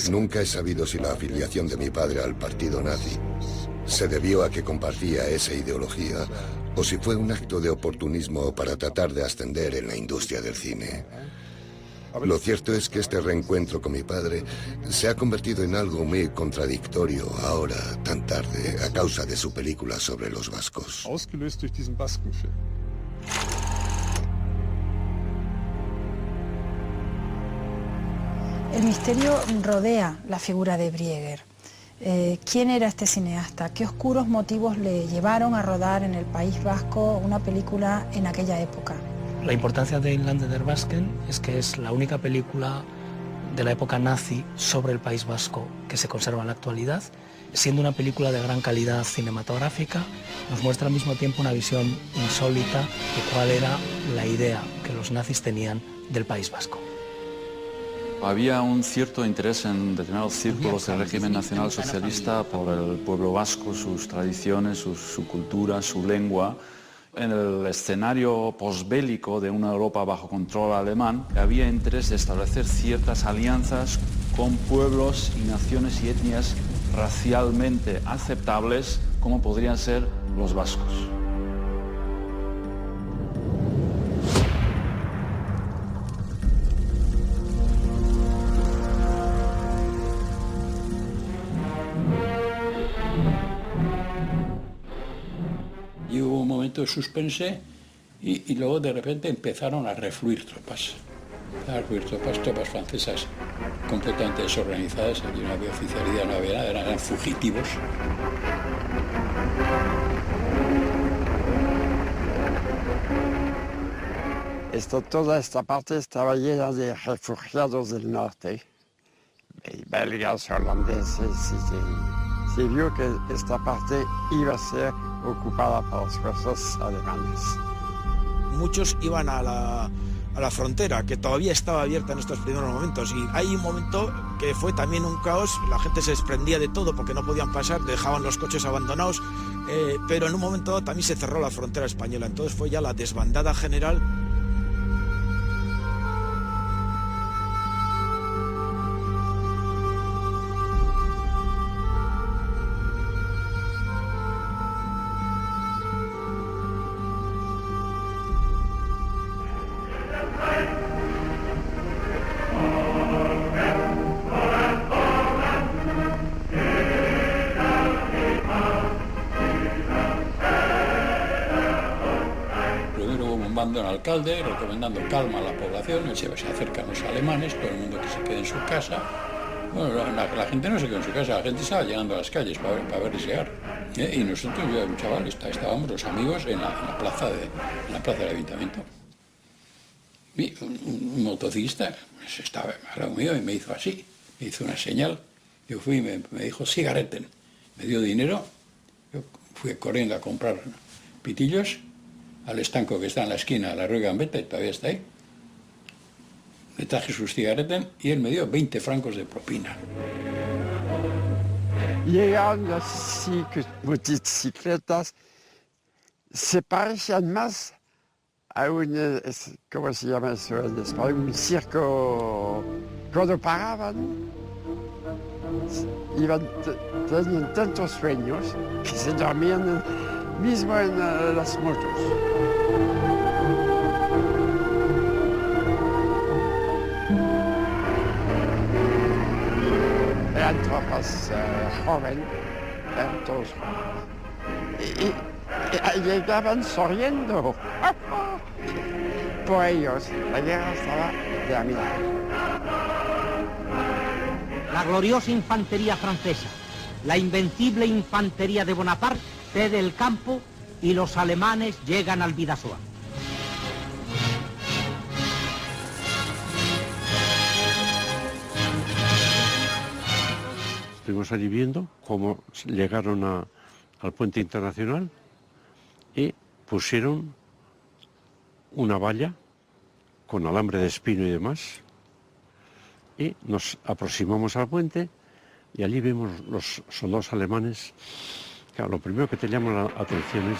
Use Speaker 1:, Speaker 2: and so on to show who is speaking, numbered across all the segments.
Speaker 1: Nunca he sabido si la afiliación de mi padre al partido nazi se debió a que compartía esa ideología o si fue un acto de oportunismo para tratar de ascender en la industria del cine. Lo cierto es que este reencuentro con mi padre se ha convertido en algo muy contradictorio ahora, tan tarde, a causa de su película sobre los vascos.
Speaker 2: El misterio rodea la figura de Brieger. ¿Quién era este cineasta? ¿Qué oscuros motivos le llevaron a rodar en el País Vasco una película en aquella época?
Speaker 3: La importancia de Inland der Basken es que es la única película de la época nazi sobre el País Vasco que se conserva en la actualidad. Siendo una película de gran calidad cinematográfica, nos muestra al mismo tiempo una visión insólita de cuál era la idea que los nazis tenían del País Vasco.
Speaker 4: Había un cierto interés en determinados círculos del régimen nacionalsocialista por el pueblo vasco, sus tradiciones, su cultura, su lengua. En el escenario posbélico de una Europa bajo control alemán, había interés de establecer ciertas alianzas con pueblos y naciones y etnias racialmente aceptables, como podrían ser los vascos.
Speaker 5: Y hubo un momento de suspense y luego de repente empezaron a refluir tropas. Tropas francesas completamente desorganizadas, allí no había oficialidad, no había nada, eran fugitivos.
Speaker 6: Toda esta parte estaba llena de refugiados del norte, belgas, holandeses, y se vio que esta parte iba a ser ocupada por las fuerzas alemanas.
Speaker 7: Muchos iban a la frontera, que todavía estaba abierta en estos primeros momentos, y hay un momento que fue también un caos, la gente se desprendía de todo porque no podían pasar, dejaban los coches abandonados, pero en un momento también se cerró la frontera española, entonces fue ya la desbandada general.
Speaker 5: Al alcalde recomendando calma a la población, se acercan los alemanes, todo el mundo que se quede en su casa. Bueno, la gente no se quedó en su casa, la gente estaba llegando a las calles para verles llegar. Y nosotros, yo era un chaval, estábamos los amigos en la plaza del ayuntamiento. Y un motociclista estaba al lado mío y me hizo así, me hizo una señal. Yo fui y me dijo, cigareten. Me dio dinero, yo fui corriendo a comprar pitillos al estanco que está en la esquina, a la Rue Gambetta, y todavía está ahí. Le traje sus cigaretas y él me dio 20 francos de propina.
Speaker 6: Llegaron las motocicletas, se parecían más a un, ¿cómo se llama eso en español? Un circo. Cuando paraban, tenían tantos sueños que se dormían mismo en las motos. Eran tropas jóvenes, eran todos jóvenes. Y llegaban sonriendo. Por ellos, la guerra estaba terminada.
Speaker 8: La gloriosa infantería francesa, la invencible infantería de Bonaparte, cede el campo y los alemanes llegan al Bidasoa.
Speaker 9: Estuvimos allí viendo cómo llegaron al puente internacional y pusieron una valla con alambre de espino y demás, y nos aproximamos al puente y allí vimos los soldados alemanes. Claro, lo primero que te llama la atención es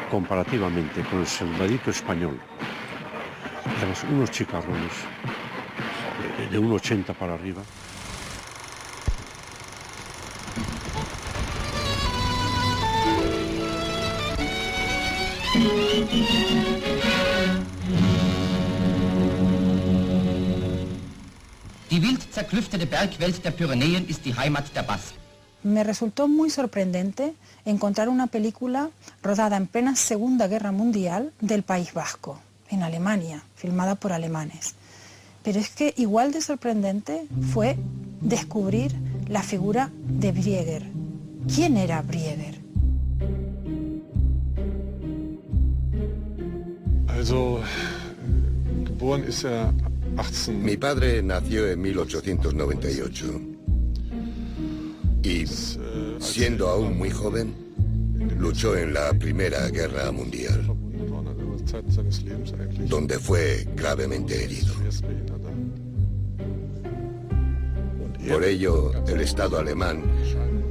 Speaker 9: comparativamente con el soldadito español. Además, unos chicarrones de 1,80 para arriba,
Speaker 10: Die wild zerklüftete Bergwelt der Pyrenäen ist die Heimat der Basken.
Speaker 2: Me resultó muy sorprendente encontrar una película rodada en plena Segunda Guerra Mundial del País Vasco, en Alemania, filmada por alemanes. Pero es que igual de sorprendente fue descubrir la figura de Brieger. ¿Quién era Brieger?
Speaker 11: Geboren ist 18.
Speaker 1: Mi padre nació en 1898 y, siendo aún muy joven, luchó en la Primera Guerra Mundial, donde fue gravemente herido. Por ello, el Estado alemán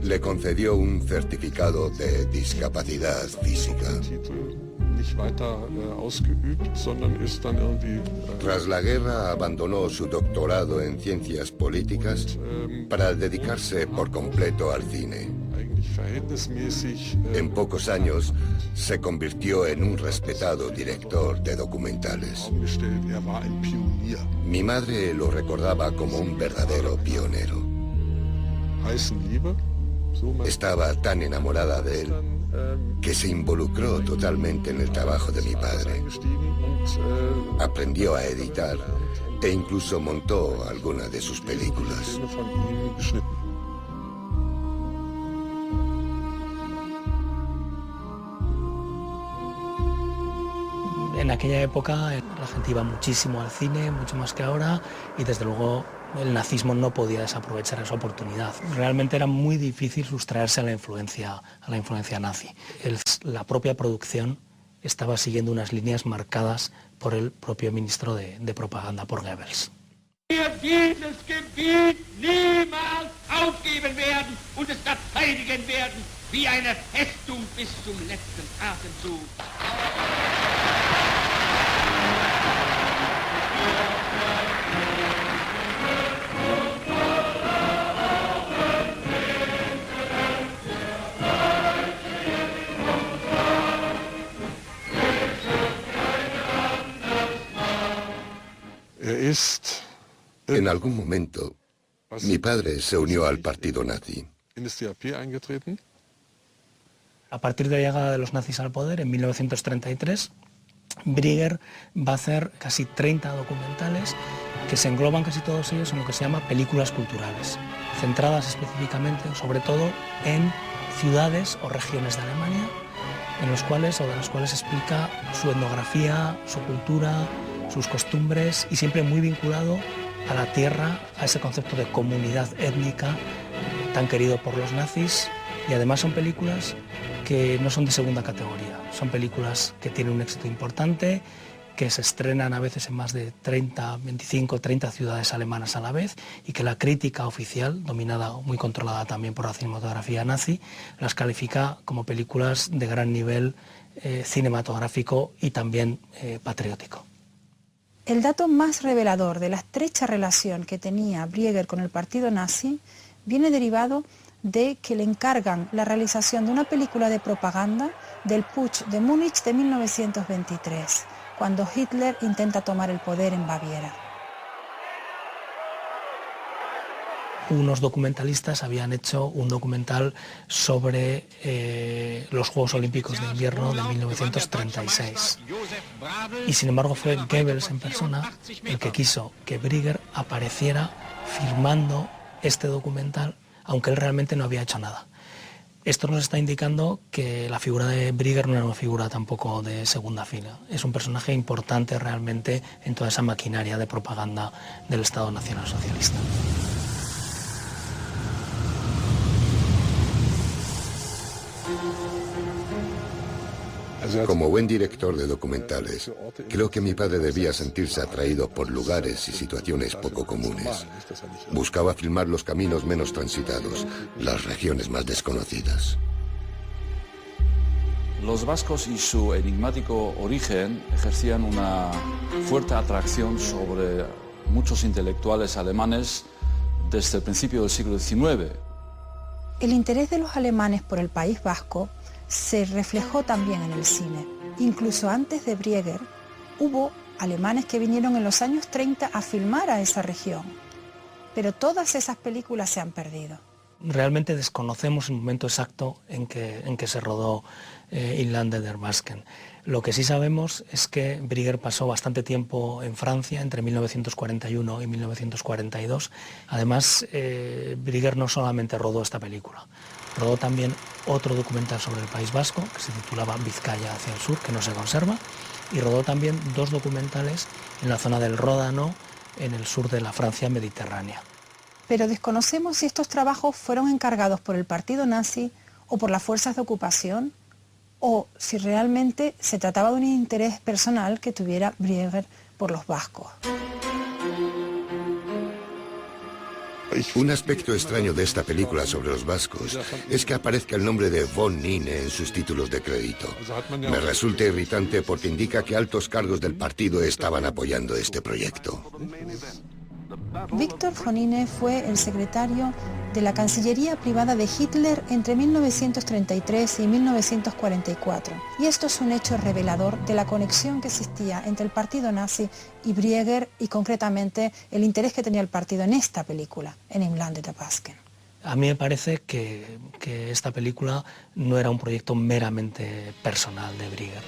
Speaker 1: le concedió un certificado de discapacidad física. Tras la guerra abandonó su doctorado en ciencias políticas para dedicarse por completo al cine. En pocos años se convirtió en un respetado director de documentales. Mi madre lo recordaba como un verdadero pionero. Estaba tan enamorada de él que se involucró totalmente en el trabajo de mi padre. Aprendió a editar e incluso montó algunas de sus películas.
Speaker 3: En aquella época la gente iba muchísimo al cine, mucho más que ahora, y desde luego el nazismo no podía desaprovechar esa oportunidad. Realmente era muy difícil sustraerse a la influencia nazi. La propia producción estaba siguiendo unas líneas marcadas por el propio ministro de propaganda, por Goebbels.
Speaker 12: Jedes Gebiet niemals aufgeben werden und es verteidigen werden wie eine Festung bis zum letzten Atemzug.
Speaker 1: En algún momento, mi padre se unió al partido nazi.
Speaker 3: A partir de la llegada de los nazis al poder, en 1933, Brieger va a hacer casi 30 documentales que se engloban casi todos ellos en lo que se llama películas culturales, centradas específicamente o sobre todo en ciudades o regiones de Alemania, de las cuales explica su etnografía, su cultura, sus costumbres, y siempre muy vinculado a la tierra, a ese concepto de comunidad étnica tan querido por los nazis. Y además son películas que no son de segunda categoría, son películas que tienen un éxito importante, que se estrenan a veces en más de 25, 30 ciudades alemanas a la vez, y que la crítica oficial, dominada, muy controlada también por la cinematografía nazi, las califica como películas de gran nivel cinematográfico y también patriótico.
Speaker 2: El dato más revelador de la estrecha relación que tenía Brieger con el partido nazi viene derivado de que le encargan la realización de una película de propaganda del Putsch de Múnich de 1923, cuando Hitler intenta tomar el poder en Baviera.
Speaker 3: Unos documentalistas habían hecho un documental sobre los Juegos Olímpicos de Invierno de 1936. Y sin embargo fue Goebbels en persona el que quiso que Brieger apareciera filmando este documental, aunque él realmente no había hecho nada. Esto nos está indicando que la figura de Brieger no era una figura tampoco de segunda fila. Es un personaje importante realmente en toda esa maquinaria de propaganda del Estado Nacional Socialista.
Speaker 1: Como buen director de documentales, creo que mi padre debía sentirse atraído por lugares y situaciones poco comunes. Buscaba filmar los caminos menos transitados, las regiones más desconocidas.
Speaker 4: Los vascos y su enigmático origen ejercían una fuerte atracción sobre muchos intelectuales alemanes desde el principio del siglo XIX.
Speaker 2: El interés de los alemanes por el País Vasco se reflejó también en el cine. Incluso antes de Brieger, hubo alemanes que vinieron en los años 30 a filmar a esa región. Pero todas esas películas se han perdido.
Speaker 3: Realmente desconocemos el momento exacto en que se rodó Inland der Basken. Lo que sí sabemos es que Brieger pasó bastante tiempo en Francia, entre 1941 y 1942. Además, Brieger no solamente rodó esta película, rodó también otro documental sobre el País Vasco, que se titulaba Vizcaya hacia el sur, que no se conserva, y rodó también 2 documentales en la zona del Ródano, en el sur de la Francia mediterránea.
Speaker 2: Pero desconocemos si estos trabajos fueron encargados por el partido nazi o por las fuerzas de ocupación, o si realmente se trataba de un interés personal que tuviera Brieger por los vascos.
Speaker 1: Un aspecto extraño de esta película sobre los vascos es que aparezca el nombre de von Nine en sus títulos de crédito. Me resulta irritante porque indica que altos cargos del partido estaban apoyando este proyecto.
Speaker 2: Victor von Nine fue el secretario de la Cancillería privada de Hitler entre 1933 y 1944. Y esto es un hecho revelador de la conexión que existía entre el partido nazi y Brieger, y concretamente el interés que tenía el partido en esta película, en Inland der Basken.
Speaker 3: A mí me parece que esta película no era un proyecto meramente personal de Brieger.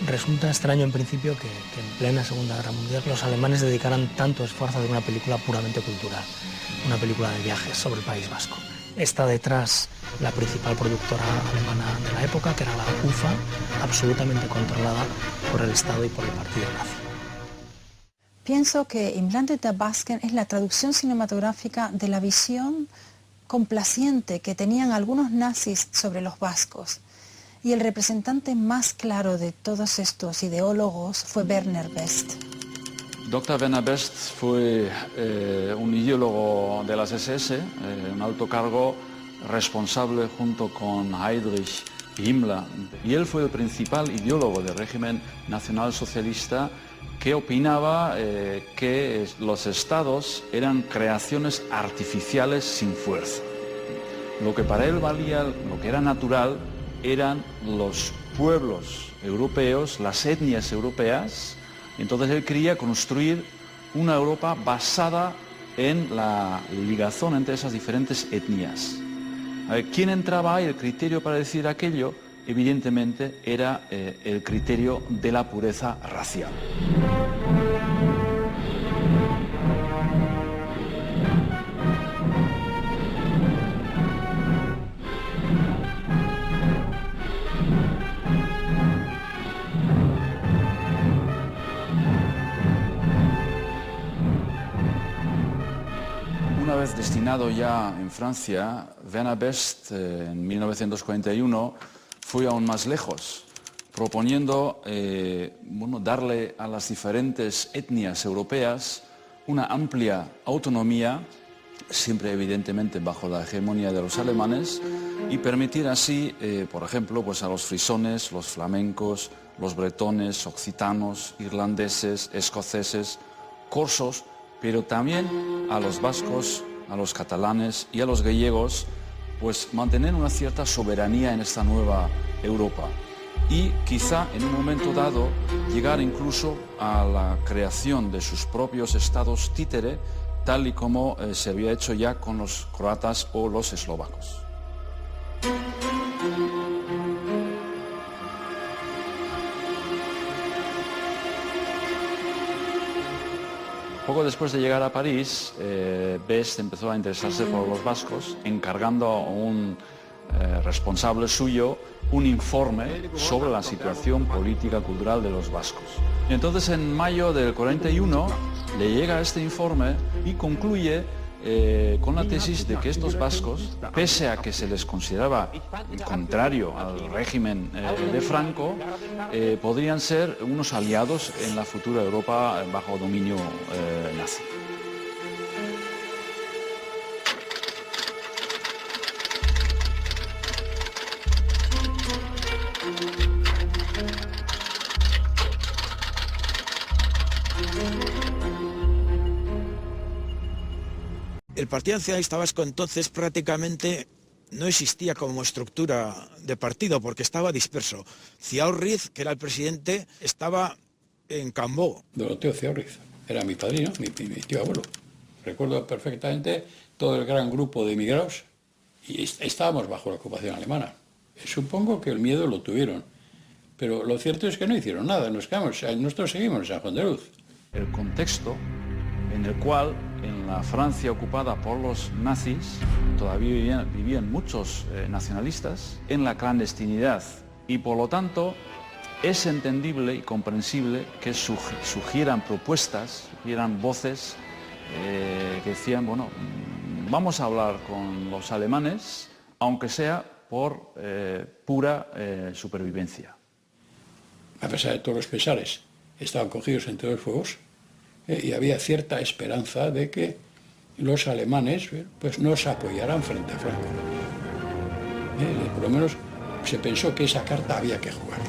Speaker 3: Resulta extraño en principio que en plena Segunda Guerra Mundial los alemanes dedicaran tanto esfuerzo a hacer una película puramente cultural, una película de viajes sobre el País Vasco. Está detrás la principal productora alemana de la época, que era la UFA, absolutamente controlada por el Estado y por el partido nazi.
Speaker 2: Pienso que Inland der Basken es la traducción cinematográfica de la visión complaciente que tenían algunos nazis sobre los vascos. Y el representante más claro de todos estos ideólogos fue Werner Best.
Speaker 4: Dr. Werner Best fue un ideólogo de las SS, un alto cargo responsable junto con Heydrich Himmler. Y él fue el principal ideólogo del régimen nacionalsocialista que opinaba que los estados eran creaciones artificiales sin fuerza. Lo que para él valía, lo que era natural, eran los pueblos europeos, las etnias europeas. Entonces él quería construir una Europa basada en la ligación entre esas diferentes etnias. ¿Quién entraba ahí? El criterio para decir aquello, evidentemente, era el criterio de la pureza racial. Una vez destinado ya en Francia, Werner Best en 1941 fue aún más lejos, proponiendo darle a las diferentes etnias europeas una amplia autonomía, siempre evidentemente bajo la hegemonía de los alemanes, y permitir así, por ejemplo, pues a los frisones, los flamencos, los bretones, occitanos, irlandeses, escoceses, corsos, pero también a los vascos, a los catalanes y a los gallegos, pues mantener una cierta soberanía en esta nueva Europa y quizá en un momento dado llegar incluso a la creación de sus propios estados títere, tal y como se había hecho ya con los croatas o los eslovacos. Poco después de llegar a París, Best empezó a interesarse por los vascos, encargando a un responsable suyo un informe sobre la situación política cultural de los vascos. Y entonces en mayo del 41 le llega este informe y concluye con la tesis de que estos vascos, pese a que se les consideraba contrario al régimen de Franco, podrían ser unos aliados en la futura Europa bajo dominio nazi.
Speaker 7: El Partido Nacionalista Vasco entonces prácticamente no existía como estructura de partido porque estaba disperso. Ciaurriz, que era el presidente, estaba en Cambó.
Speaker 5: Doroteo Ciaurriz era mi padrino, mi tío abuelo. Recuerdo perfectamente todo el gran grupo de emigrados y estábamos bajo la ocupación alemana. Supongo que el miedo lo tuvieron, pero lo cierto es que no hicieron nada, nosotros seguimos en San Juan de Luz.
Speaker 4: El contexto en el cual en la Francia ocupada por los nazis todavía vivían muchos nacionalistas en la clandestinidad y por lo tanto es entendible y comprensible que surgieran propuestas, surgieran voces que decían, bueno, vamos a hablar con los alemanes, aunque sea por pura supervivencia.
Speaker 5: A pesar de todos los pesares, estaban cogidos entre dos fuegos y había cierta esperanza de que los alemanes pues nos apoyaran frente a Franco. Por lo menos se pensó que esa carta había que jugarla.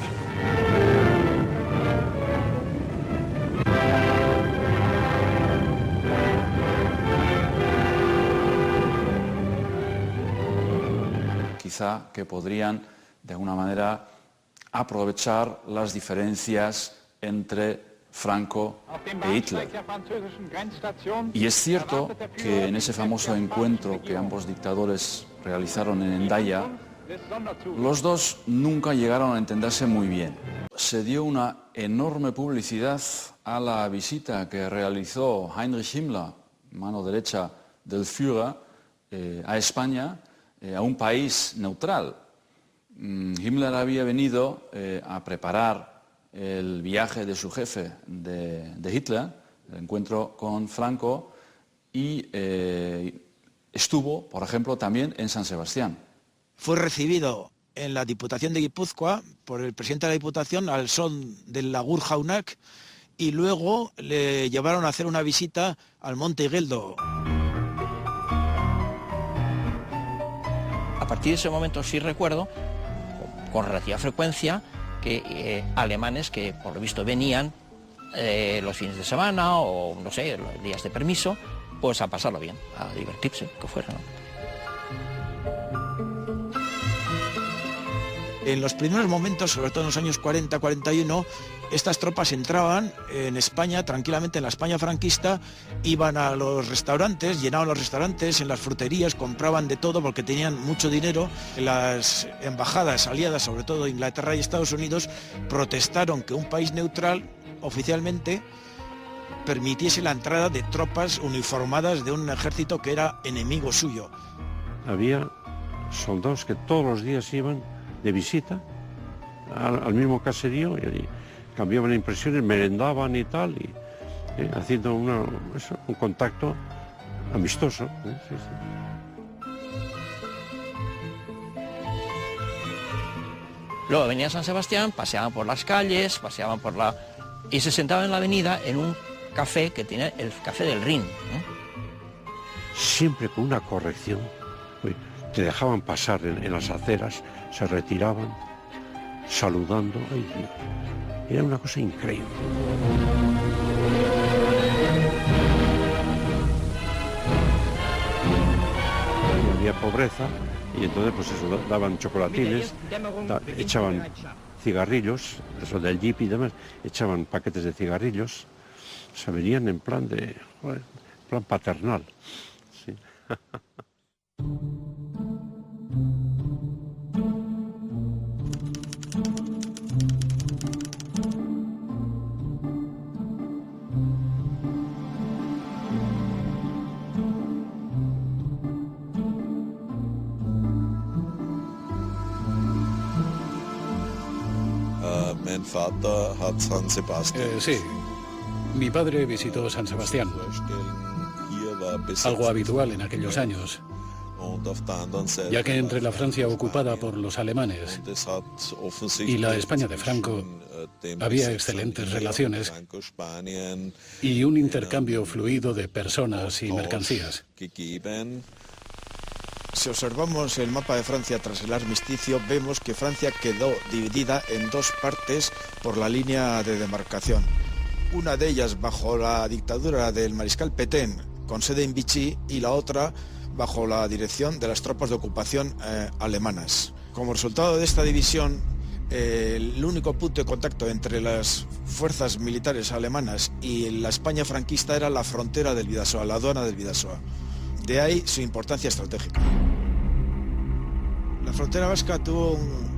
Speaker 4: Quizá que podrían de alguna manera aprovechar las diferencias entre Franco e Hitler. Y es cierto que en ese famoso encuentro que ambos dictadores realizaron en Hendaya, los dos nunca llegaron a entenderse muy bien. Se dio una enorme publicidad a la visita que realizó Heinrich Himmler, mano derecha del Führer, a España, a un país neutral. Himmler había venido a preparar el viaje de su jefe de Hitler, el encuentro con Franco, y estuvo, por ejemplo, también en San Sebastián.
Speaker 7: Fue recibido en la Diputación de Guipúzcoa por el presidente de la Diputación al son del Lagur Jaunak y luego le llevaron a hacer una visita al Monte Igeldo.
Speaker 13: A partir de ese momento sí recuerdo, con relativa frecuencia, que alemanes que por lo visto venían los fines de semana o, no sé, los días de permiso, pues a pasarlo bien, a divertirse, que fuera, ¿no?
Speaker 7: En los primeros momentos, sobre todo en los años 40-41, estas tropas entraban en España, tranquilamente en la España franquista, iban a los restaurantes, llenaban los restaurantes, en las fruterías, compraban de todo porque tenían mucho dinero. Las embajadas aliadas, sobre todo Inglaterra y Estados Unidos, protestaron que un país neutral, oficialmente, permitiese la entrada de tropas uniformadas de un ejército que era enemigo suyo.
Speaker 9: Había soldados que todos los días iban de visita al mismo caserío y cambiaban impresiones, merendaban y tal, y haciendo un contacto amistoso. Sí, sí.
Speaker 13: Luego venía a San Sebastián, paseaban por las calles, y se sentaban en la avenida en un café que tenía el Café del Rin, ¿no?
Speaker 9: Siempre con una corrección. Te dejaban pasar en las aceras, se retiraban, saludando. Era una cosa increíble. Y había pobreza, y entonces pues eso, daban chocolatines, echaban cigarrillos, eso del jeep y demás, echaban paquetes de cigarrillos, se venían en plan paternal. Sí.
Speaker 5: Sí, mi padre visitó San Sebastián, algo habitual en aquellos años, ya que entre la Francia ocupada por los alemanes y la España de Franco había excelentes relaciones y un intercambio fluido de personas y mercancías.
Speaker 7: Si observamos el mapa de Francia tras el armisticio, vemos que Francia quedó dividida en dos partes por la línea de demarcación. Una de ellas bajo la dictadura del mariscal Pétain, con sede en Vichy, y la otra bajo la dirección de las tropas de ocupación alemanas. Como resultado de esta división, el único punto de contacto entre las fuerzas militares alemanas y la España franquista era la frontera del Bidasoa, la aduana del Bidasoa. De ahí su importancia estratégica. La frontera vasca tuvo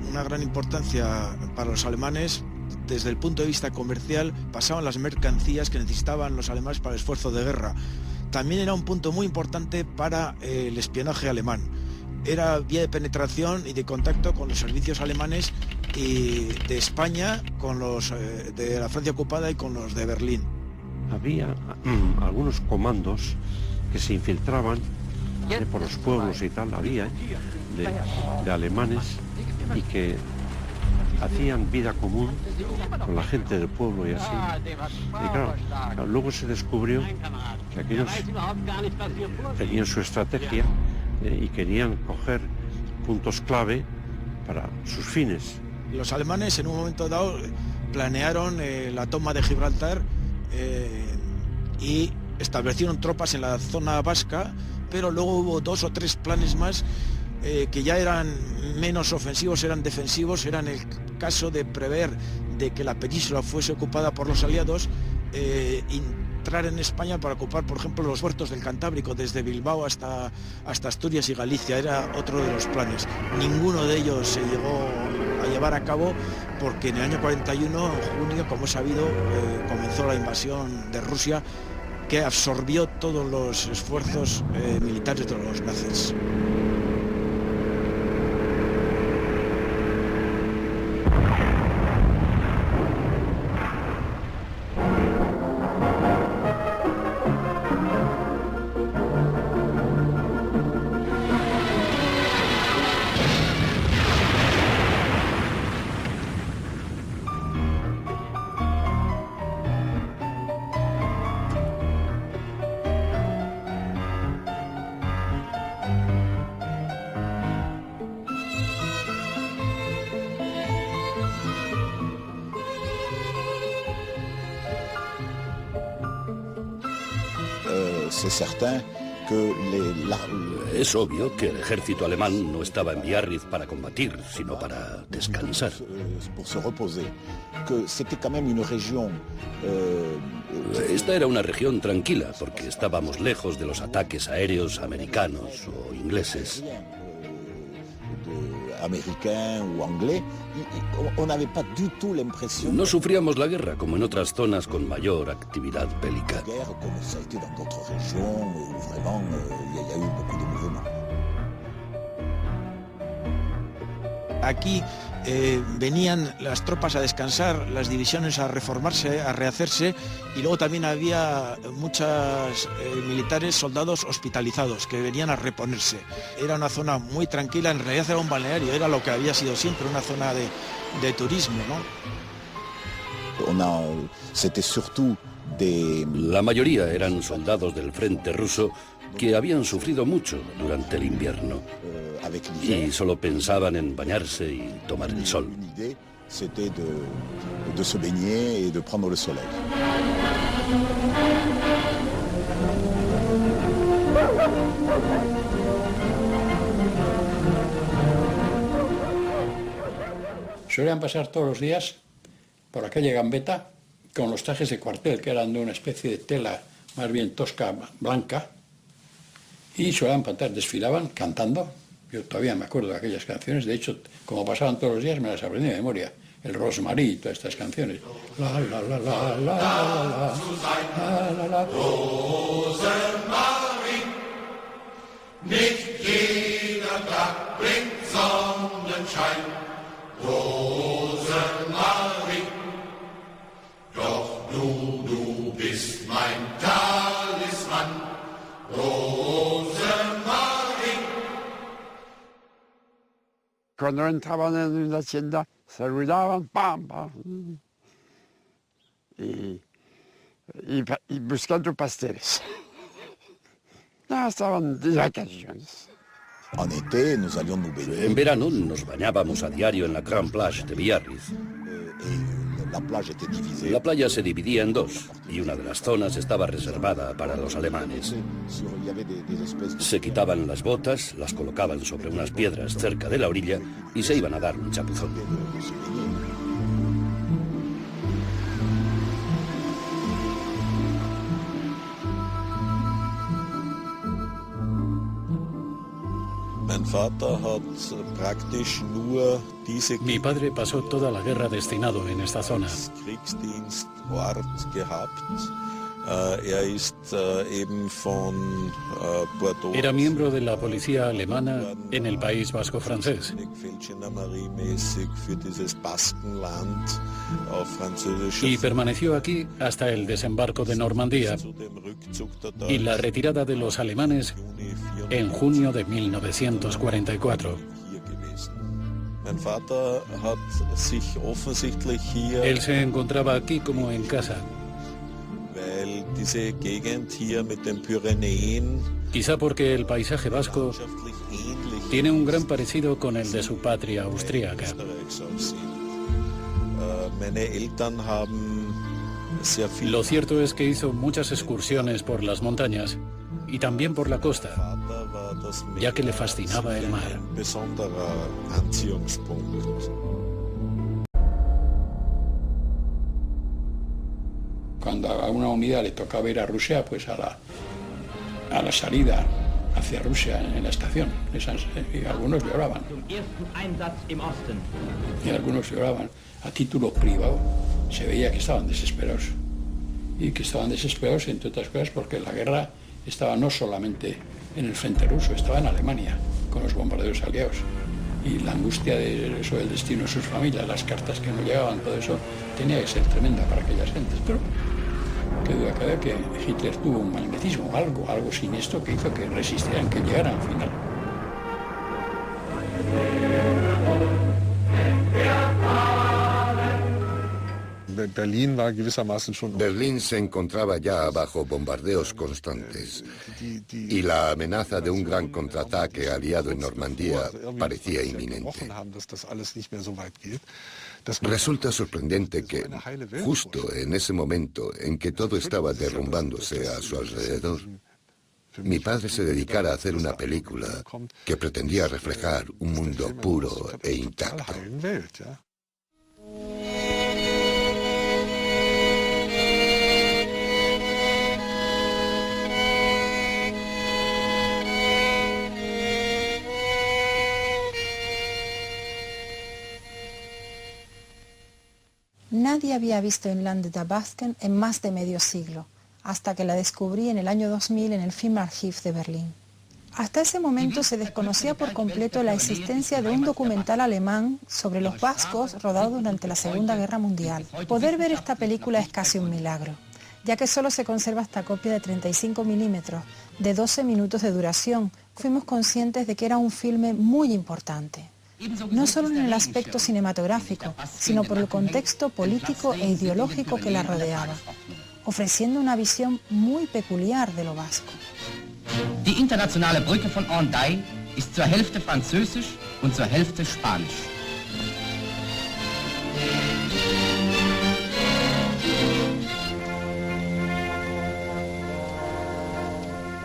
Speaker 7: una gran importancia para los alemanes. Desde el punto de vista comercial, pasaban las mercancías que necesitaban los alemanes para el esfuerzo de guerra. También era un punto muy importante para el espionaje alemán. Era vía de penetración y de contacto con los servicios alemanes y de España, con los de la Francia ocupada y con los de Berlín.
Speaker 9: Había algunos comandos que se infiltraban por los pueblos y tal, había de alemanes y que hacían vida común con la gente del pueblo y así. Y claro, luego se descubrió que aquellos tenían su estrategia y querían coger puntos clave para sus fines.
Speaker 7: Los alemanes en un momento dado planearon la toma de Gibraltar y establecieron tropas en la zona vasca, pero luego hubo 2 o 3 planes más que ya eran menos ofensivos, eran defensivos. Eran el caso de prever de que la península fuese ocupada por los aliados, entrar en España para ocupar, por ejemplo, los puertos del Cantábrico, desde Bilbao hasta Asturias y Galicia. Era otro de los planes. Ninguno de ellos se llegó a llevar a cabo porque en el año 41, en junio, como es sabido, comenzó la invasión de Rusia, que absorbió todos los esfuerzos militares de los nazis.
Speaker 14: Es obvio que el ejército alemán no estaba en Biarritz para combatir, sino para descansar. Esta era una región tranquila, porque estábamos lejos de los ataques aéreos americanos o ingleses. No sufríamos la guerra como en otras zonas con mayor actividad bélica.
Speaker 7: Aquí venían las tropas a descansar, las divisiones a reformarse, a rehacerse, y luego también había muchos militares, soldados hospitalizados que venían a reponerse. Era una zona muy tranquila, en realidad era un balneario, era lo que había sido siempre, una zona de turismo, ¿no?
Speaker 14: La mayoría eran soldados del frente ruso que habían sufrido mucho durante el invierno y solo pensaban en bañarse y tomar el sol.
Speaker 5: Solían pasar todos los días por la calle Gambetta con los trajes de cuartel, que eran de una especie de tela más bien tosca, blanca, y solían cantar, desfilaban cantando. Yo todavía me acuerdo de aquellas canciones, de hecho, como pasaban todos los días, me las aprendí de memoria. El Rosmarie, todas estas canciones. La, la, la, la, la, la, la, la, la.
Speaker 12: Rosmarie, nicht jeder Tag bringt Sonnenschein. Rosmarie, doch du bist mein Talisman. Rosmarie.
Speaker 6: Cuando entraban en una tienda, saludaban, pam, pam, y buscando pasteles. No, estaban de vacaciones.
Speaker 14: En verano nos bañábamos a diario en la Grande Plage de Biarritz. La playa se dividía en dos y una de las zonas estaba reservada para los alemanes. Se quitaban las botas, las colocaban sobre unas piedras cerca de la orilla y se iban a dar un chapuzón.
Speaker 15: Mi padre pasó toda la guerra destinado en esta zona. Era miembro de la policía alemana en el País Vasco francés. Y permaneció aquí hasta el desembarco de Normandía y la retirada de los alemanes en junio de 1944. Él se encontraba aquí como en casa. Quizá porque el paisaje vasco tiene un gran parecido con el de su patria austríaca. Lo cierto es que hizo muchas excursiones por las montañas y también por la costa, ya que le fascinaba el mar.
Speaker 5: Cuando a una unidad le tocaba ir a Rusia, pues a la salida hacia Rusia en la estación, y algunos lloraban. Y algunos lloraban a título privado. Se veía que estaban desesperados. Y que estaban desesperados, entre otras cosas, porque la guerra estaba no solamente en el frente ruso, estaba en Alemania, con los bombardeos aliados. Y la angustia de eso, el destino de sus familias, las cartas que no llegaban, todo eso, tenía que ser tremenda para aquellas gentes. Pero qué duda cabe que Hitler tuvo un magnetismo, algo siniestro que hizo que resistieran, que llegaran al final.
Speaker 1: Berlín se encontraba ya bajo bombardeos constantes y la amenaza de un gran contraataque aliado en Normandía parecía inminente. Resulta sorprendente que, justo en ese momento en que todo estaba derrumbándose a su alrededor, mi padre se dedicara a hacer una película que pretendía reflejar un mundo puro e intacto.
Speaker 2: Nadie había visto Inland der Basken en más de medio siglo, hasta que la descubrí en el año 2000 en el Filmarchiv de Berlín. Hasta ese momento se desconocía por completo la existencia de un documental alemán sobre los vascos rodado durante la Segunda Guerra Mundial. Poder ver esta película es casi un milagro, ya que solo se conserva esta copia de 35 milímetros, de 12 minutos de duración. Fuimos conscientes de que era un filme muy importante. No solo en el aspecto cinematográfico, sino por el contexto político e ideológico que la rodeaba, ofreciendo una visión muy peculiar de lo vasco.
Speaker 10: Die internationale Brücke von Hendaye ist zur Hälfte französisch und zur Hälfte spanisch.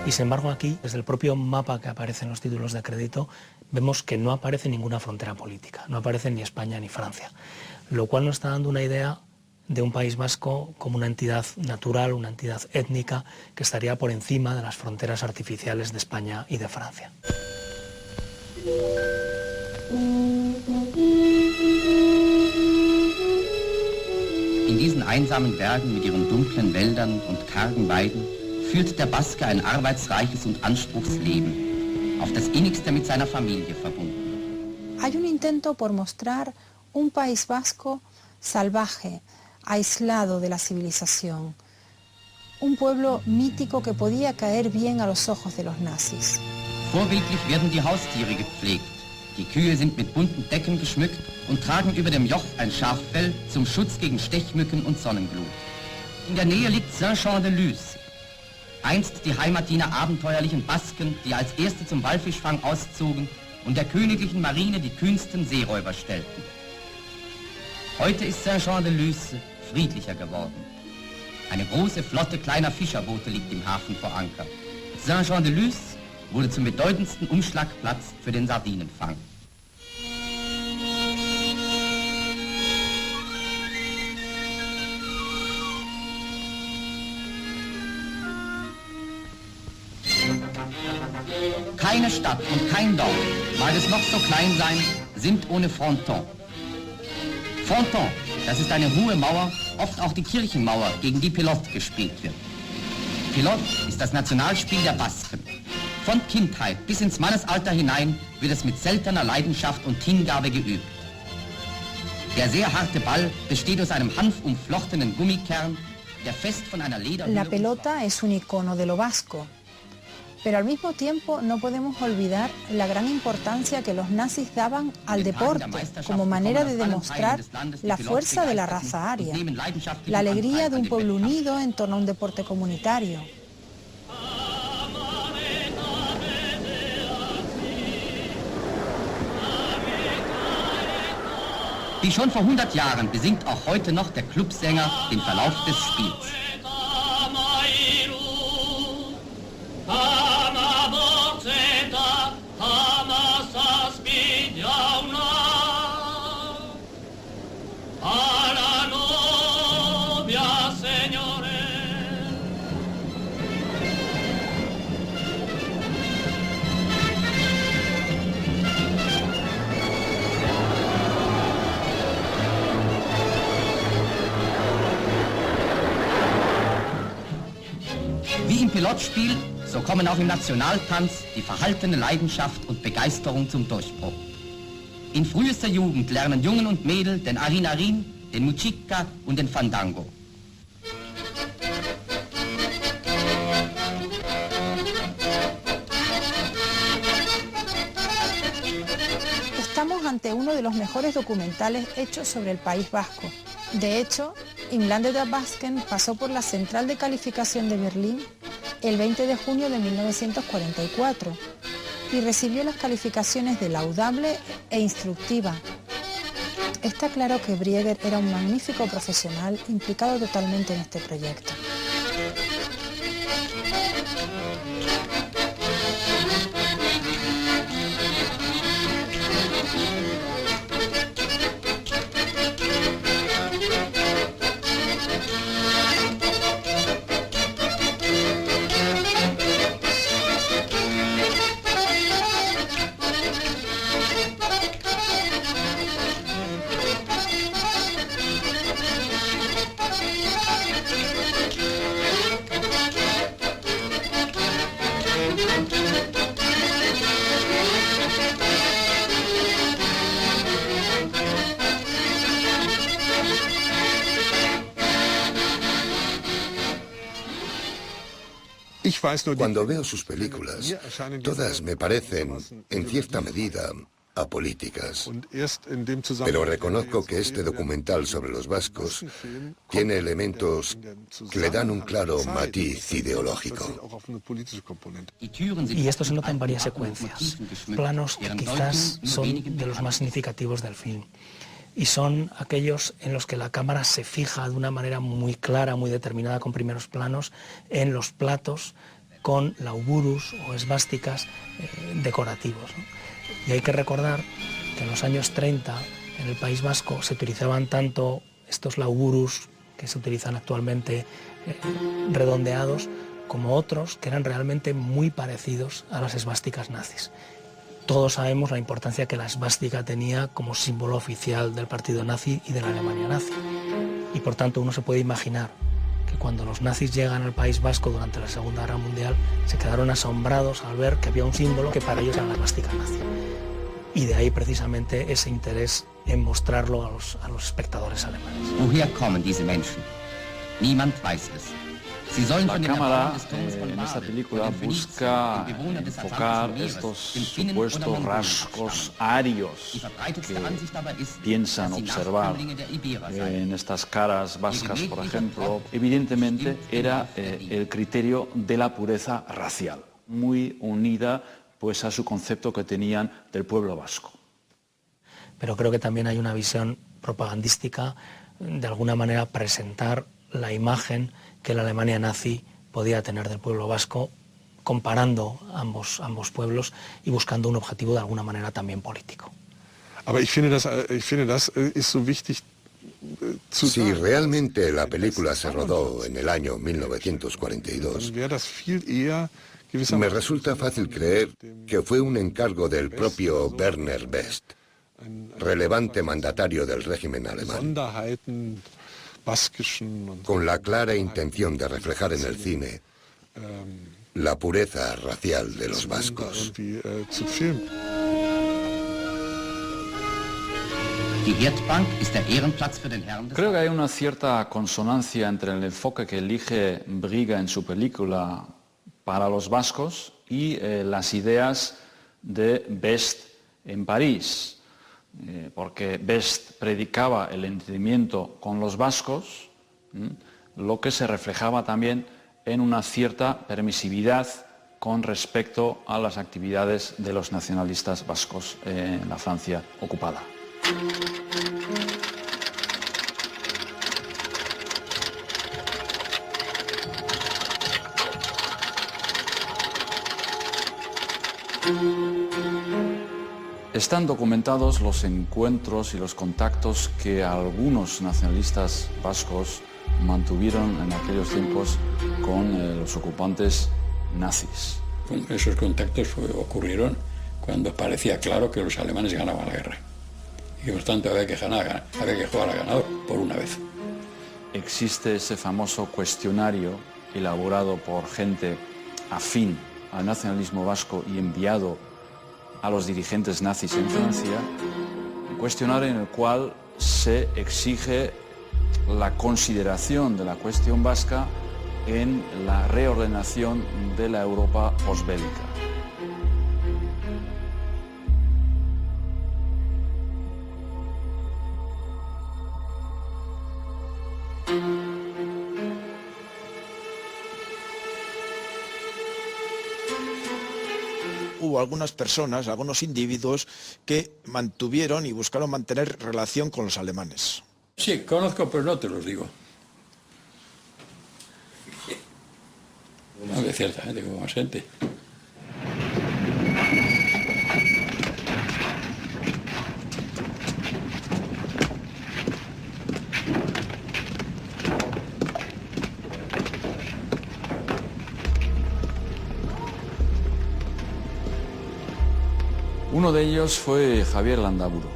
Speaker 3: Y sin embargo aquí, desde el propio mapa que aparece en los títulos de crédito, vemos que no aparece ninguna frontera política, no aparecen ni España ni Francia, lo cual nos está dando una idea de un País Vasco como una entidad natural, una entidad étnica que estaría por encima de las fronteras artificiales de España y de Francia.
Speaker 10: In diesen einsamen Bergen mit ihren dunklen Wäldern und kargen Weiden führt der Baske ein arbeitsreiches und anspruchsvolles Leben, auf das innigste mit seiner Familie verbunden.
Speaker 2: Hay un intento por mostrar un País Vasco salvaje, aislado de la civilización, un pueblo mítico que podía caer bien a los ojos de los nazis.
Speaker 10: Vorbildlich werden die Haustiere gepflegt. Die Kühe sind mit bunten Decken geschmückt und tragen über dem Joch ein Schaffell zum Schutz gegen Stechmücken und Sonnenglut. In der Nähe liegt Saint-Jean-de-Luz, einst die Heimat jener abenteuerlichen Basken, die als erste zum Walfischfang auszogen und der königlichen Marine die kühnsten Seeräuber stellten. Heute ist Saint-Jean-de-Luz friedlicher geworden. Eine große Flotte kleiner Fischerboote liegt im Hafen vor Anker. Saint-Jean-de-Luz wurde zum bedeutendsten Umschlagplatz für den Sardinenfang. Keine Stadt und kein Dorf, mag es noch so klein sein, sind ohne Fronton. Fronton, das ist eine hohe Mauer, oft auch die Kirchenmauer, gegen die Pelot gespielt wird. Pelot ist das Nationalspiel der Basken. Von Kindheit bis ins Mannesalter hinein wird es mit seltener Leidenschaft und Hingabe geübt. Der sehr harte Ball besteht aus einem hanfumflochtenen Gummikern, der fest von einer Lederhülle...
Speaker 2: La pelota es un icono de lo vasco. Pero al mismo tiempo no podemos olvidar la gran importancia que los nazis daban al deporte como manera de demostrar la fuerza de la raza aria, la alegría de un pueblo unido en torno a un deporte comunitario.
Speaker 10: Wie schon vor 100 Jahren besingt auch heute noch der Clubsänger den Verlauf des Spiels. Wie im Pilotspiel, so kommen auch im Nationaltanz die verhaltene Leidenschaft und Begeisterung zum Durchbruch. In frühester Jugend lernen Jungen und Mädel den Arin-Arin, den Muchika und den Fandango.
Speaker 2: Estamos ante uno de los mejores documentales hechos sobre el País Vasco. De hecho, Im Lande der Basken pasó por la central de calificación de Berlín el 20 de junio de 1944 y recibió las calificaciones de laudable e instructiva. Está claro que Brieger era un magnífico profesional implicado totalmente en este proyecto.
Speaker 1: Cuando veo sus películas, todas me parecen, en cierta medida, apolíticas. Pero reconozco que este documental sobre los vascos tiene elementos que le dan un claro matiz ideológico.
Speaker 3: Y esto se nota en varias secuencias, planos que quizás son de los más significativos del film. Y son aquellos en los que la cámara se fija de una manera muy clara, muy determinada, con primeros planos, en los platos con lauburus o esvásticas decorativos, ¿no? Y hay que recordar que en los años 30 en el País Vasco se utilizaban tanto estos lauburus que se utilizan actualmente redondeados, como otros que eran realmente muy parecidos a las esvásticas nazis. Todos sabemos la importancia que la esvástica tenía como símbolo oficial del partido nazi y de la Alemania nazi. Y por tanto uno se puede imaginar que cuando los nazis llegan al País Vasco durante la Segunda Guerra Mundial se quedaron asombrados al ver que había un símbolo que para ellos era la esvástica nazi. Y de ahí precisamente ese interés en mostrarlo a los espectadores alemanes.
Speaker 10: Woher kommen diese Menschen? Niemand weiß es.
Speaker 4: La cámara en esta película busca enfocar estos supuestos rasgos arios que piensan observar en estas caras vascas, por ejemplo. Evidentemente era el criterio de la pureza racial, muy unida pues a su concepto que tenían del pueblo vasco.
Speaker 3: Pero creo que también hay una visión propagandística, de alguna manera presentar la imagen que la Alemania nazi podía tener del pueblo vasco, comparando ambos pueblos y buscando un objetivo de alguna manera también político.
Speaker 1: Si realmente la película se rodó en el año 1942, me resulta fácil creer que fue un encargo del propio Werner Best, relevante mandatario del régimen alemán, con la clara intención de reflejar en el cine la pureza racial de los vascos.
Speaker 4: Creo que hay una cierta consonancia entre el enfoque que elige Briga en su película para los vascos y las ideas de Best en París, porque Best predicaba el entendimiento con los vascos, lo que se reflejaba también en una cierta permisividad con respecto a las actividades de los nacionalistas vascos en la Francia ocupada. Están documentados los encuentros y los contactos que algunos nacionalistas vascos mantuvieron en aquellos tiempos con los ocupantes nazis.
Speaker 5: Esos contactos ocurrieron cuando parecía claro que los alemanes ganaban la guerra. Y por tanto había que jugar a ganador por una vez.
Speaker 4: Existe ese famoso cuestionario elaborado por gente afín al nacionalismo vasco y enviado a los dirigentes nazis en Francia, un cuestionario en el cual se exige la consideración de la cuestión vasca en la reordenación de la Europa posbélica.
Speaker 7: Hubo algunas personas, algunos individuos que mantuvieron y buscaron mantener relación con los alemanes.
Speaker 5: Sí, conozco, pero no te los digo. No, de cierta gente como más gente.
Speaker 4: Uno de ellos fue Javier Landaburu.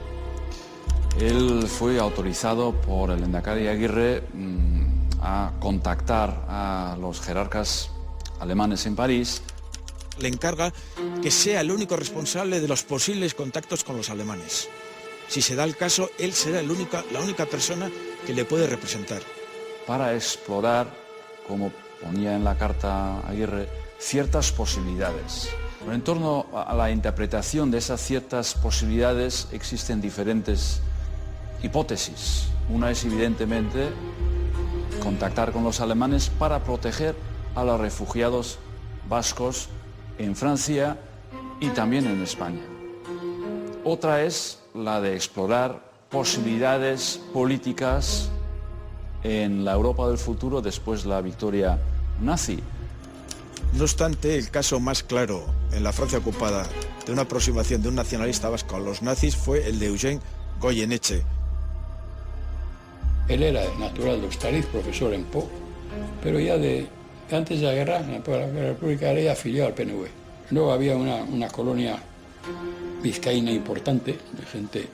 Speaker 4: Él fue autorizado por el Lehendakari Aguirre a contactar a los jerarcas alemanes en París.
Speaker 7: Le encarga que sea el único responsable de los posibles contactos con los alemanes. Si se da el caso, él será la única persona que le puede representar.
Speaker 4: Para explorar, como ponía en la carta Aguirre, ciertas posibilidades. Pero en torno a la interpretación de esas ciertas posibilidades existen diferentes hipótesis. Una es evidentemente contactar con los alemanes para proteger a los refugiados vascos en Francia y también en España. Otra es la de explorar posibilidades políticas en la Europa del futuro después de la victoria nazi.
Speaker 7: No obstante, el caso más claro en la Francia ocupada de una aproximación de un nacionalista vasco a los nazis fue el de Eugene Goyeneche.
Speaker 5: Él era natural de Ustariz, profesor en Po, pero ya antes de la guerra, en la República era afiliado al PNV. Luego había una colonia vizcaína importante, de gente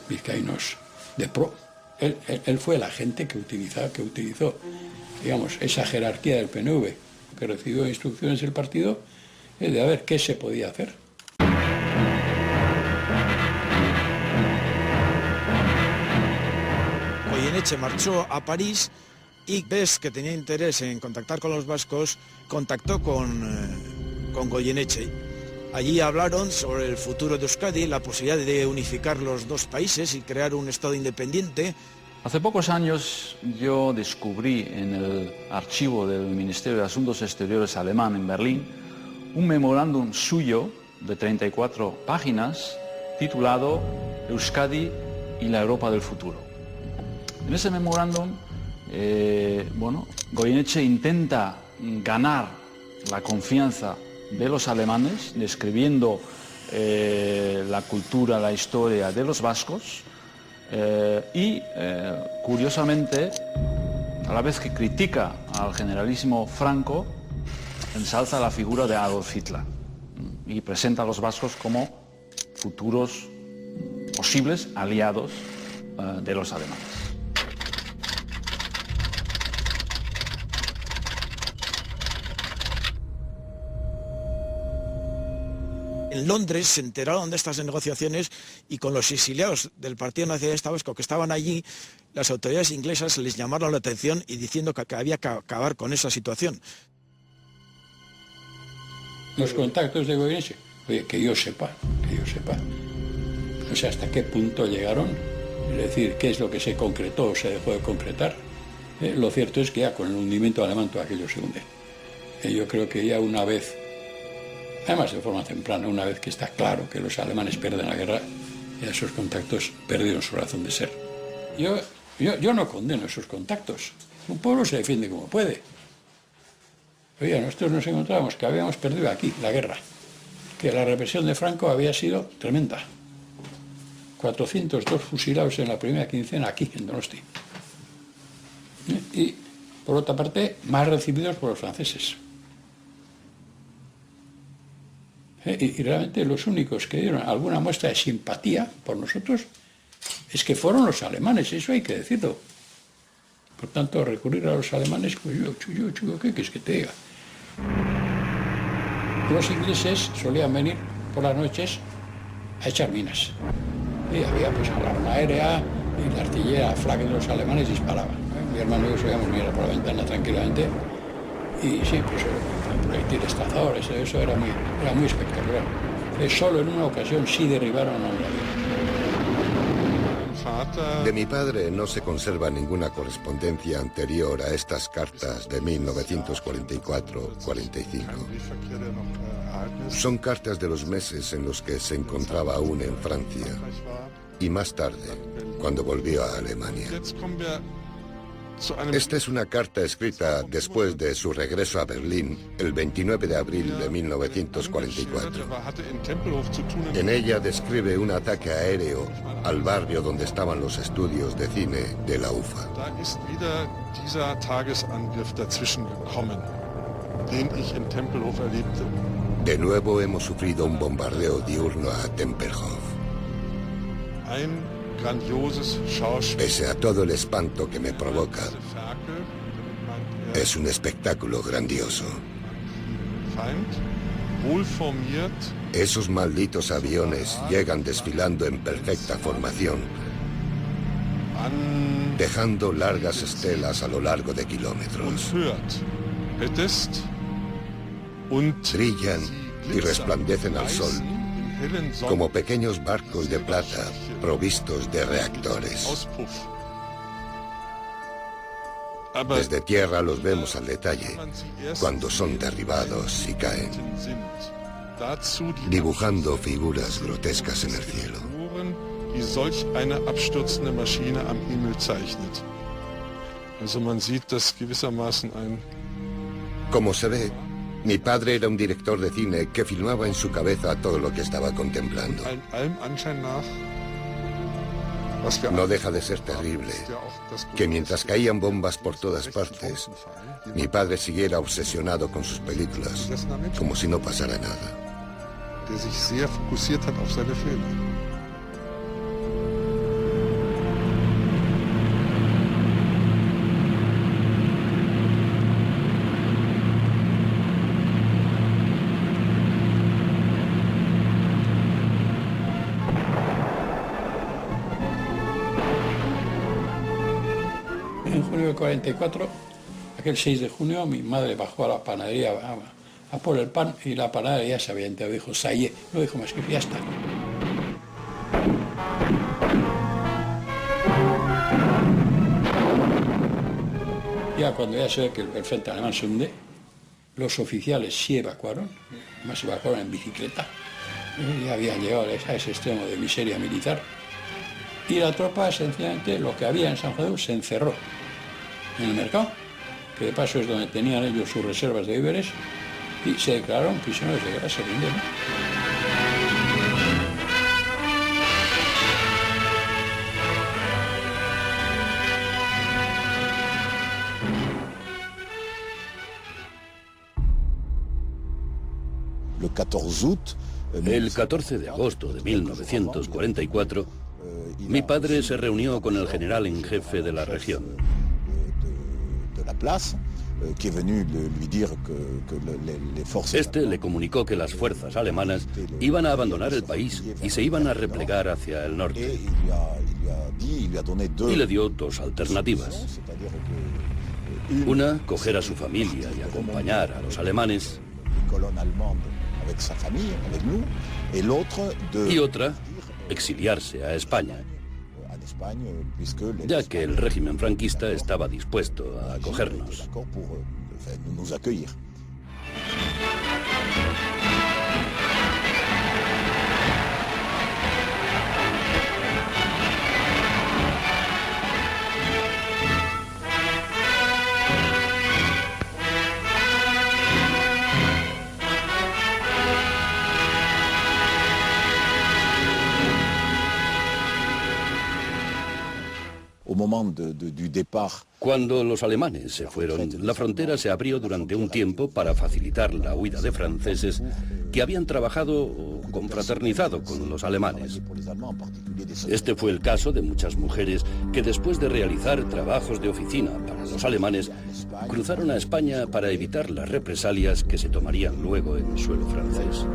Speaker 5: vizcaínos de pro. Él fue la gente que utilizó, digamos, esa jerarquía del PNV, que recibió instrucciones del partido, de a ver qué se podía hacer.
Speaker 7: Goyeneche marchó a París y Best, que tenía interés en contactar con los vascos, contactó con Goyeneche. Allí hablaron sobre el futuro de Euskadi, la posibilidad de unificar los dos países y crear un Estado independiente.
Speaker 4: Hace pocos años yo descubrí en el archivo del Ministerio de Asuntos Exteriores alemán en Berlín un memorándum suyo de 34 páginas titulado Euskadi y la Europa del futuro. En ese memorándum, Goyeneche intenta ganar la confianza de los alemanes, describiendo la cultura, la historia de los vascos y, curiosamente, a la vez que critica al generalísimo Franco, ensalza la figura de Adolf Hitler y presenta a los vascos como futuros posibles aliados de los alemanes.
Speaker 7: En Londres se enteraron de estas negociaciones y con los exiliados del Partido Nacionalista Vasco que estaban allí, las autoridades inglesas les llamaron la atención y diciendo que había que acabar con esa situación.
Speaker 5: Los contactos de Goyeneche, oye, que yo sepa. No sé hasta qué punto llegaron, es decir, qué es lo que se concretó o se dejó de concretar. Lo cierto es que ya con el hundimiento alemán todo aquello se hunde. Yo creo que ya una vez, además de forma temprana, una vez que está claro que los alemanes pierden la guerra, ya esos contactos perdieron su razón de ser. Yo no condeno esos contactos. Un pueblo se defiende como puede. Oye, nosotros nos encontrábamos que habíamos perdido aquí la guerra, que la represión de Franco había sido tremenda. 402 fusilados en la primera quincena aquí, en Donosti. Y, por otra parte, más recibidos por los franceses. Y realmente los únicos que dieron alguna muestra de simpatía por nosotros es que fueron los alemanes, eso hay que decirlo. Por tanto, recurrir a los alemanes, pues ¿qué quieres que te diga? Los ingleses solían venir por las noches a echar minas. Y había pues alarma aérea y la artillería Flak de los alemanes disparaba. Mi hermano y yo solíamos mirar por la ventana tranquilamente y sí, pues proyectiles trazadores, eso era muy espectacular. Solo en una ocasión sí derribaron a un avión.
Speaker 1: De mi padre no se conserva ninguna correspondencia anterior a estas cartas de 1944-45. Son cartas de los meses en los que se encontraba aún en Francia y más tarde, cuando volvió a Alemania. Esta es una carta escrita después de su regreso a Berlín el 29 de abril de 1944. En ella describe un ataque aéreo al barrio donde estaban los estudios de cine de la UFA. De nuevo hemos sufrido un bombardeo diurno a Tempelhof. Pese a todo el espanto que me provoca, es un espectáculo grandioso. Esos malditos aviones llegan desfilando en perfecta formación, dejando largas estelas a lo largo de kilómetros. Brillan y resplandecen al sol como pequeños barcos de plata provistos de reactores. Desde tierra los vemos al detalle cuando son derribados y caen, dibujando figuras grotescas en el cielo. Como se ve, mi padre era un director de cine que filmaba en su cabeza todo lo que estaba contemplando. No deja de ser terrible que mientras caían bombas por todas partes, mi padre siguiera obsesionado con sus películas, como si no pasara nada.
Speaker 5: En junio del 44, aquel 6 de junio, mi madre bajó a la panadería a por el pan y la panadera ya se había enterado, dijo Sayé, no dijo más que ya está. Ya cuando ya se ve que el frente alemán se hunde, los oficiales sí evacuaron, además evacuaron en bicicleta, ya habían llegado a ese extremo de miseria militar. Y la tropa, sencillamente, lo que había en San José se encerró en el mercado, que de paso es donde tenían ellos sus reservas de víveres, y se declararon prisioneros de guerra, se rindieron.
Speaker 14: El 14 de agosto de 1944, mi padre se reunió con el general en jefe de la región. Este le comunicó que las fuerzas alemanas iban a abandonar el país y se iban a replegar hacia el norte. Y le dio dos alternativas. Una, coger a su familia y acompañar a los alemanes. Y otra, exiliarse a España, ya que el régimen franquista estaba dispuesto a acogernos. Cuando los alemanes se fueron, la frontera se abrió durante un tiempo para facilitar la huida de franceses que habían trabajado o confraternizado con los alemanes. Este fue el caso de muchas mujeres que después de realizar trabajos de oficina para los alemanes, cruzaron a España para evitar las represalias que se tomarían luego en suelo francés.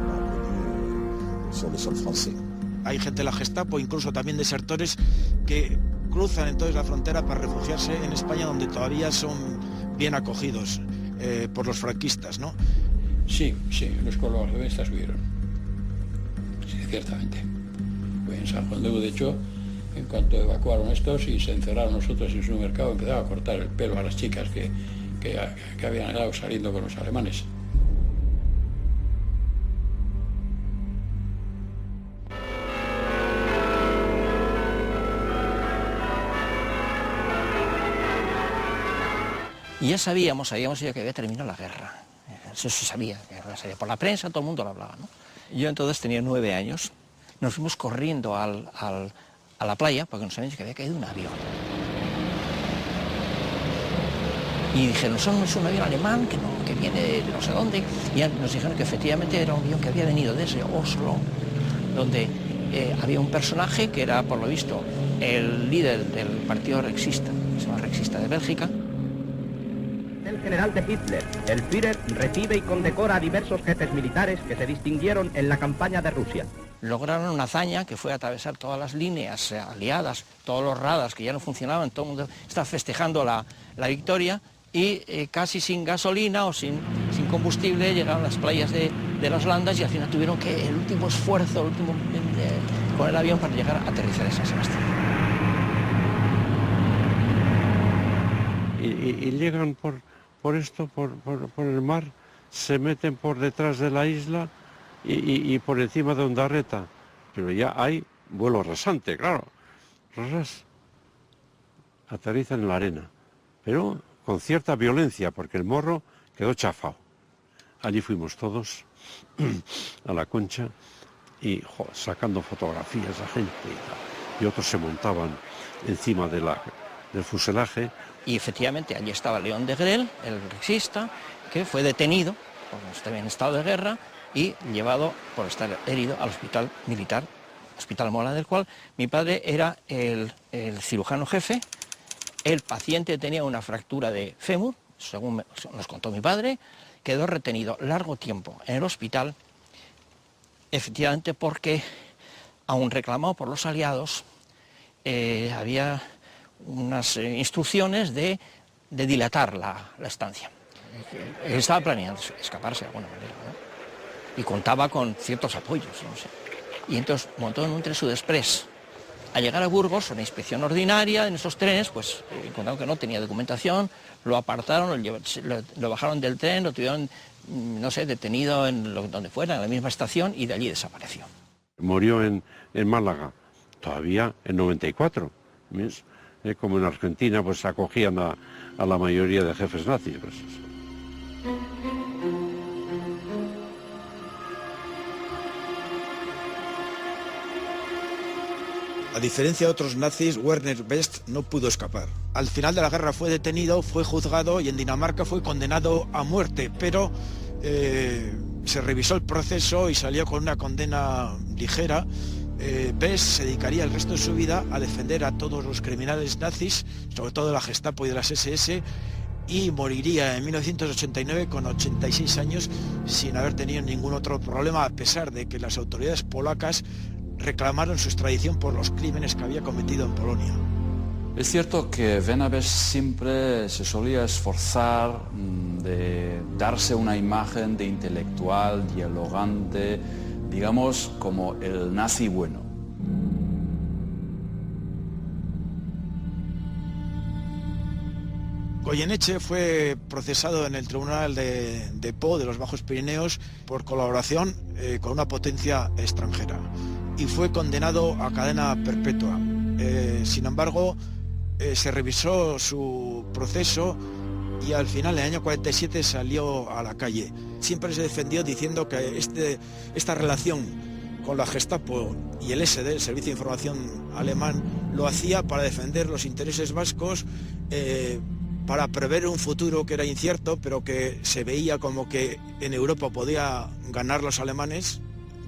Speaker 7: Hay gente de la Gestapo, incluso también desertores, que cruzan entonces la frontera para refugiarse en España, donde todavía son bien acogidos por los franquistas, ¿no?
Speaker 5: Sí, los colonialistas huyeron. Sí, ciertamente. Pues en San Juan de Dios, de hecho, en cuanto evacuaron estos y se encerraron nosotros en su mercado, empezaron a cortar el pelo a las chicas que habían estado saliendo con los alemanes.
Speaker 13: Y ya sabíamos ya que había terminado la guerra. Eso se sabía, por la prensa todo el mundo lo hablaba, ¿no? Yo entonces tenía 9 años, nos fuimos corriendo a la playa porque nos habían dicho que había caído un avión. Y dijeron, es un avión alemán que viene de no sé dónde, y nos dijeron que efectivamente era un avión que había venido desde Oslo, donde había un personaje que era, por lo visto, el líder del partido rexista, que se llama Rexista de Bélgica.
Speaker 8: El general de Hitler, el Führer, recibe y condecora a diversos jefes militares que se distinguieron en la campaña de Rusia.
Speaker 13: Lograron una hazaña que fue atravesar todas las líneas aliadas, todos los radars que ya no funcionaban, todo el mundo estaba festejando la victoria y casi sin gasolina o sin combustible llegaron a las playas de las Landas y al final tuvieron que el último esfuerzo, con el avión para llegar a aterrizar en San Sebastián.
Speaker 9: Y llegan por el mar, se meten por detrás de la isla y por encima de Ondarreta. Pero ya hay vuelo rasante, claro. Aterrizan en la arena, pero con cierta violencia, porque el morro quedó chafado. Allí fuimos todos a la Concha y sacando fotografías a gente y otros se montaban encima del fuselaje.
Speaker 13: Y efectivamente allí estaba León de Grel, el rexista, que fue detenido por estar en estado de guerra y llevado por estar herido al hospital militar, Hospital Mola, del cual mi padre era el cirujano jefe. El paciente tenía una fractura de fémur, según nos contó mi padre, quedó retenido largo tiempo en el hospital, efectivamente porque, aún reclamado por los aliados, había unas instrucciones de dilatar la estancia. Estaba planeando escaparse de alguna manera, ¿no? Y contaba con ciertos apoyos, no sé. Y entonces montó en un tren Sud-Express. Al llegar a Burgos, una inspección ordinaria en esos trenes, pues encontraron que no tenía documentación, lo apartaron, lo bajaron del tren, lo tuvieron, no sé, detenido donde fuera, en la misma estación, y de allí desapareció.
Speaker 9: Murió en Málaga, todavía en 94. ¿Ves? Como en Argentina pues acogían a la mayoría de jefes nazis. Pues.
Speaker 7: A diferencia de otros nazis, Werner Best no pudo escapar. Al final de la guerra fue detenido, fue juzgado y en Dinamarca fue condenado a muerte, pero se revisó el proceso y salió con una condena ligera. Best se dedicaría el resto de su vida a defender a todos los criminales nazis, sobre todo de la Gestapo y de las SS, y moriría en 1989 con 86 años sin haber tenido ningún otro problema, a pesar de que las autoridades polacas reclamaron su extradición por los crímenes que había cometido en Polonia.
Speaker 4: Es cierto que Werner Best siempre se solía esforzar de darse una imagen de intelectual, dialogante, digamos como el nazi bueno.
Speaker 7: Goyeneche fue procesado en el Tribunal de Po de los Bajos Pirineos por colaboración con una potencia extranjera y fue condenado a cadena perpetua. Sin embargo, se revisó su proceso y al final, en el año 47, salió a la calle. Siempre se defendió diciendo que esta relación con la Gestapo y el SD, el Servicio de Información alemán, lo hacía para defender los intereses vascos, para prever un futuro que era incierto, pero que se veía como que en Europa podía ganar los alemanes.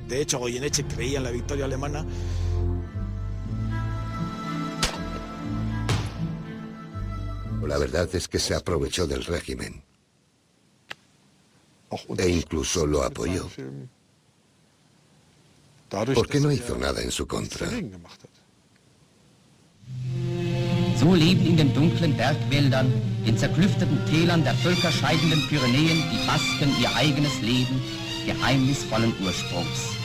Speaker 7: De hecho, Goyeneche creía en la victoria alemana.
Speaker 1: La verdad es que se aprovechó del régimen e incluso lo apoyó. ¿Por qué no hizo nada en su contra?
Speaker 10: So leben in den dunklen Bergwäldern, den zerklüfteten Tälern der völkerscheidenden Pyrenäen die Basken ihr eigenes Leben geheimnisvollen Ursprungs.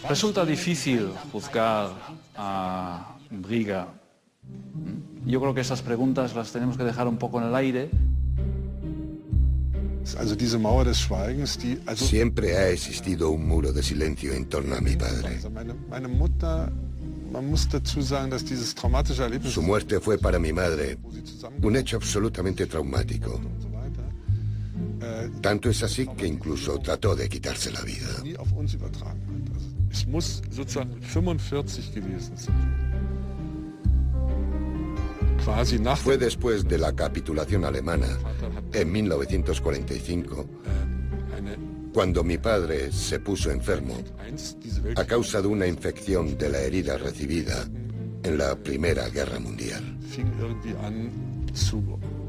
Speaker 4: Resulta difícil juzgar a Briga. Yo creo que esas preguntas las tenemos que dejar un poco en el aire.
Speaker 1: Siempre ha existido un muro de silencio en torno a mi padre. Su muerte fue para mi madre un hecho absolutamente traumático. Tanto es así que incluso trató de quitarse la vida. Fue después de la capitulación alemana, en 1945, cuando mi padre se puso enfermo a causa de una infección de la herida recibida en la Primera Guerra Mundial.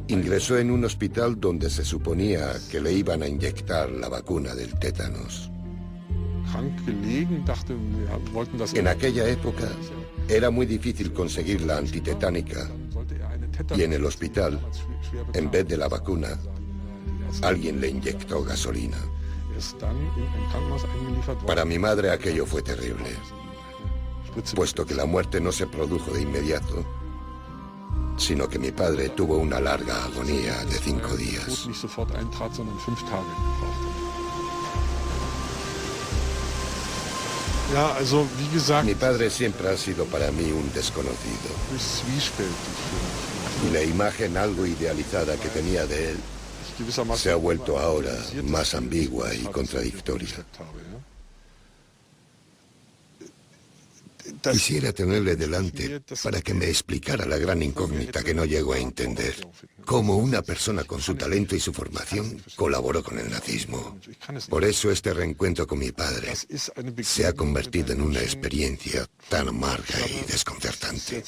Speaker 1: Ingresó en un hospital donde se suponía que le iban a inyectar la vacuna del tétanos. En aquella época era muy difícil conseguir la antitetánica y en el hospital, en vez de la vacuna, alguien le inyectó gasolina. Para mi madre aquello fue terrible, puesto que la muerte no se produjo de inmediato, sino que mi padre tuvo una larga agonía de 5 días. Mi padre siempre ha sido para mí un desconocido. Y la imagen algo idealizada que tenía de él se ha vuelto ahora más ambigua y contradictoria. Quisiera tenerle delante para que me explicara la gran incógnita que no llego a entender. Cómo una persona con su talento y su formación colaboró con el nazismo. Por eso este reencuentro con mi padre se ha convertido en una experiencia tan amarga y desconcertante.